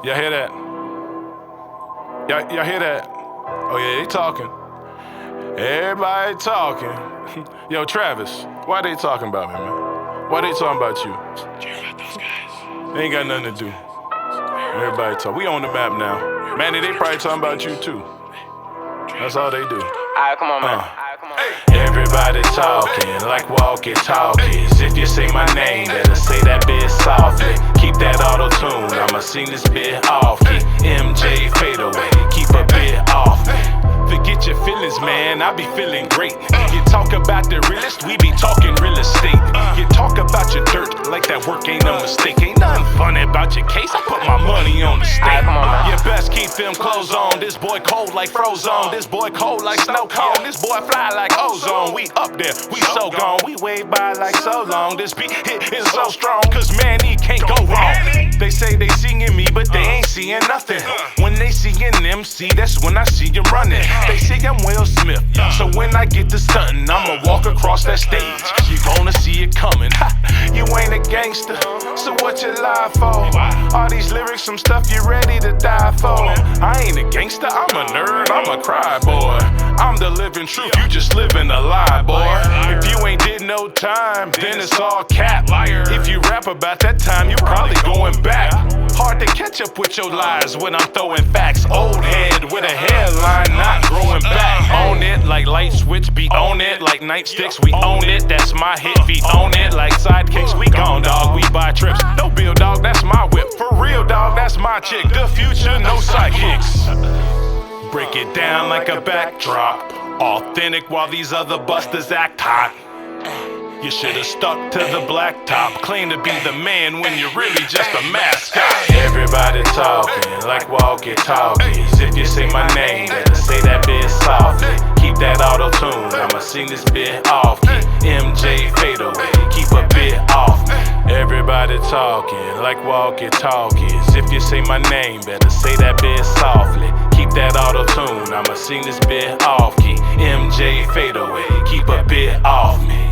Y'all hear that? Y'all hear that? Oh yeah, they talking. Everybody talking. Yo, Travis, why they talking about me, man? Why they talking about you? They ain't got nothing to do. Everybody talk. We on the map now. Manny, they probably talking about you too. That's all they do. Alright, come on, man. Everybody talking like walkie-talkies. If you say my name, better say that bit softly. Keep that auto-tune, I'ma sing this bit off-key. MJ fade away, keep a bit off me. Forget your feelings, man, I be feeling great. You talk about the realest, we be talking real estate. You talk about your dirt like that work ain't a mistake. Ain't nothing funny about your case, I put my money on the stake. You best keep them clothes on, this boy cold like Frozone. This boy cold like snow cone, this boy fly like ozone. We up there, we so gone, we way by like so long. This beat hit is so strong, cause man, he can't go wrong. They say they seeing me, but they ain't seeing nothing. When they seeing MC, that's when I see them running. They say I'm Will Smith, so when I get to stunting, I'ma walk across that stage. You gonna see it coming. Ha, you ain't a gangster, so what you lie for? All these lyrics, some stuff you ready to die for. I ain't a gangster, I'm a nerd, I'm a cry boy. I'm the living truth, you just living a lie, boy. If you ain't did no time, then it's all cap. If you rap about that time, you probably going back. Hard to catch up with your lies when I'm throwing facts. Old head with a hairline not growing back. Own it like light switch, be on it like nightsticks. We own it, that's my hit. Feet on it like sidekicks. We gone, dog, we buy trips. No bill, dog, that's my whip. For real, dog, that's my chick. The future, no sidekicks. Break it down like a backdrop. Authentic while these other busters act hot. You should've stuck to the blacktop. Claim to be the man when you're really just a mascot. Everybody talking like walkie-talkies. If you say my name, better say that bit softly. Keep that auto-tune, I'ma sing this bit off-key. MJ fade away, keep a bit off me. Everybody talking like walkie-talkies. If you say my name, better say that bit softly. Keep that auto-tune, I'ma sing this bit off-key. MJ fade away, keep a bit off me.